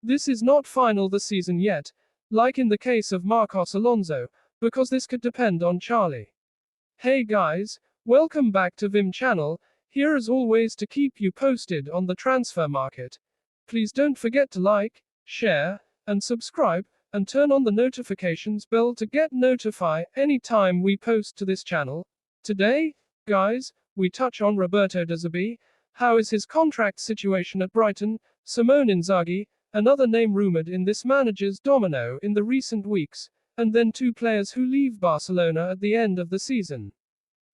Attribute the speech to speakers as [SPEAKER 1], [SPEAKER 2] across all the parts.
[SPEAKER 1] This is not final the season yet, like in the case of Marcos Alonso, because this could depend on Charlie. Hey guys, welcome back to Vim channel, here as always to keep you posted on the transfer market. Please don't forget to like, share, and subscribe, and turn on the notifications bell to get notified anytime we post to this channel. Today, guys, we touch on Roberto De Zerbi. How is his contract situation at Brighton? Simone Inzaghi, another name rumored in this manager's domino in the recent weeks, and then two players who leave Barcelona at the end of the season.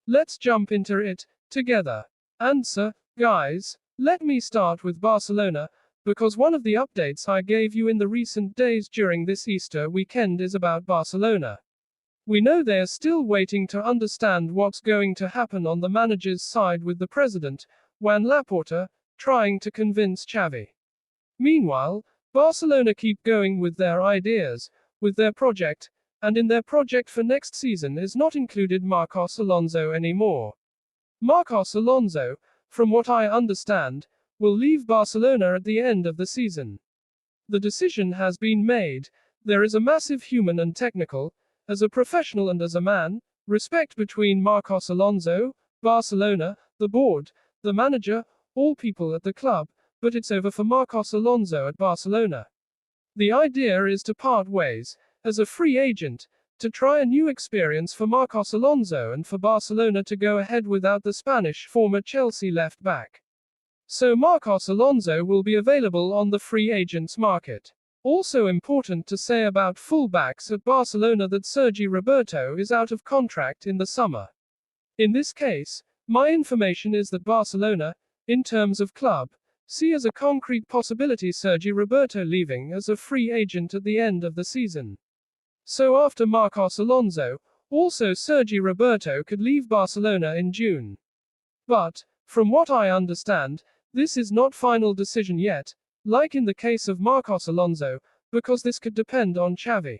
[SPEAKER 1] Let's jump into it together. Answer, guys, let me start with Barcelona, because one of the updates I gave you in the recent days during this Easter weekend is about Barcelona. We know they are still waiting to understand what's going to happen on the manager's side with the president, Juan Laporta, trying to convince Xavi. Meanwhile, Barcelona keep going with their ideas, with their project, and in their project for next season is not included Marcos Alonso anymore. Marcos Alonso, from what I understand, will leave Barcelona at the end of the season. The decision has been made. There is a massive human and technical, as a professional and as a man, respect between Marcos Alonso, Barcelona, the board, the manager, all people at the club, but it's over for Marcos Alonso at Barcelona. The idea is to part ways, as a free agent, to try a new experience for Marcos Alonso and for Barcelona to go ahead without the Spanish former Chelsea left back. So Marcos Alonso will be available on the free agents market. Also important to say about fullbacks at Barcelona that Sergi Roberto is out of contract in the summer. In this case, my information is that Barcelona, in terms of club, see as a concrete possibility Sergi Roberto leaving as a free agent at the end of the season. So after Marcos Alonso, also Sergi Roberto could leave Barcelona in June. But, from what I understand, this is not final decision yet, like in the case of Marcos Alonso, because this could depend on Xavi.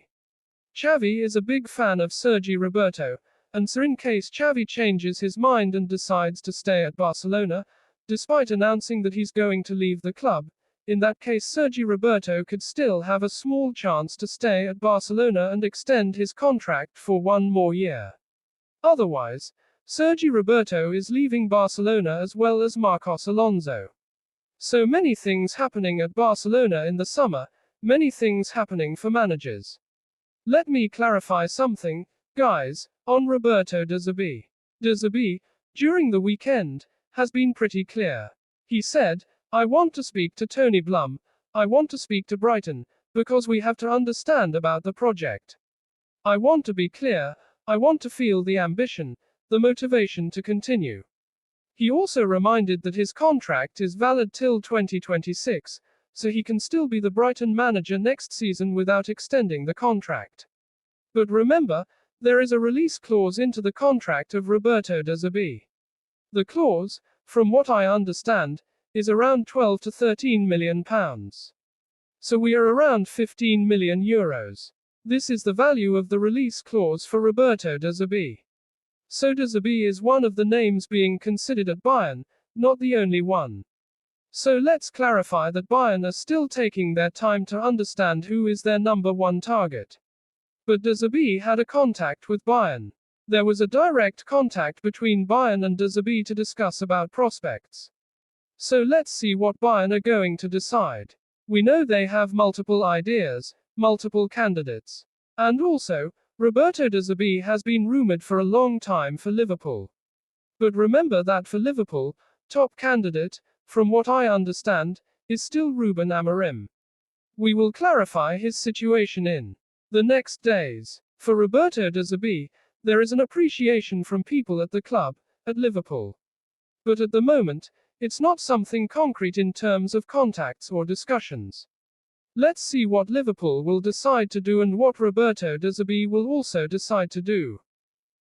[SPEAKER 1] Xavi is a big fan of Sergi Roberto, and so in case Xavi changes his mind and decides to stay at Barcelona, despite announcing that he's going to leave the club, in that case Sergi Roberto could still have a small chance to stay at Barcelona and extend his contract for one more year. Otherwise, Sergi Roberto is leaving Barcelona as well as Marcos Alonso. So many things happening at Barcelona in the summer, many things happening for managers. Let me clarify something, guys, on Roberto De Zerbi. De Zerbi, during the weekend, has been pretty clear. He said, I want to speak to Tony Blum, I want to speak to Brighton, because we have to understand about the project. I want to be clear, I want to feel the ambition, the motivation to continue. He also reminded that his contract is valid till 2026, so he can still be the Brighton manager next season without extending the contract. But remember, there is a release clause into the contract of Roberto De Zerbi. The clause, from what I understand, is around 12 to 13 million pounds. So we are around 15 million euros. This is the value of the release clause for Roberto De Zerbi. So De Zerbi is one of the names being considered at Bayern, not the only one. So let's clarify that Bayern are still taking their time to understand who is their number one target. But De Zerbi had a contact with Bayern. There was a direct contact between Bayern and De Zerbi to discuss about prospects. So let's see what Bayern are going to decide. We know they have multiple ideas, multiple candidates. And also, Roberto De Zerbi has been rumored for a long time for Liverpool. But remember that for Liverpool, top candidate, from what I understand, is still Ruben Amorim. We will clarify his situation in the next days. For Roberto De Zerbi, there is an appreciation from people at the club, at Liverpool. But at the moment, it's not something concrete in terms of contacts or discussions. Let's see what Liverpool will decide to do and what Roberto De Zerbi will also decide to do.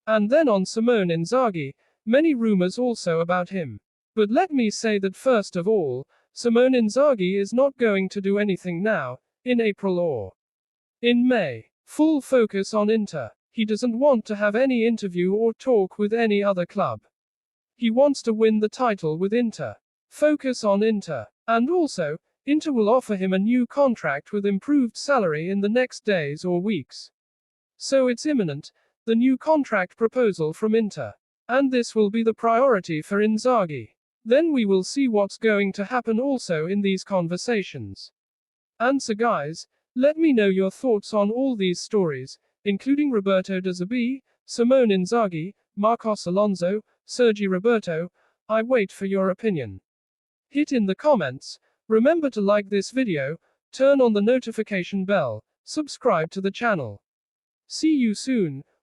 [SPEAKER 1] And then on Simone Inzaghi, many rumors also about him. But let me say that first of all, Simone Inzaghi is not going to do anything now, in April or in May. Full focus on Inter. He doesn't want to have any interview or talk with any other club. He wants to win the title with Inter. Focus on Inter. And also, Inter will offer him a new contract with improved salary in the next days or weeks. So it's imminent, the new contract proposal from Inter. And this will be the priority for Inzaghi. Then we will see what's going to happen also in these conversations. And so guys, let me know your thoughts on all these stories, including Roberto De Zerbi, Simone Inzaghi, Marcos Alonso, Sergi Roberto. I wait for your opinion. Hit in the comments. Remember to like this video, turn on the notification bell, subscribe to the channel. See you soon.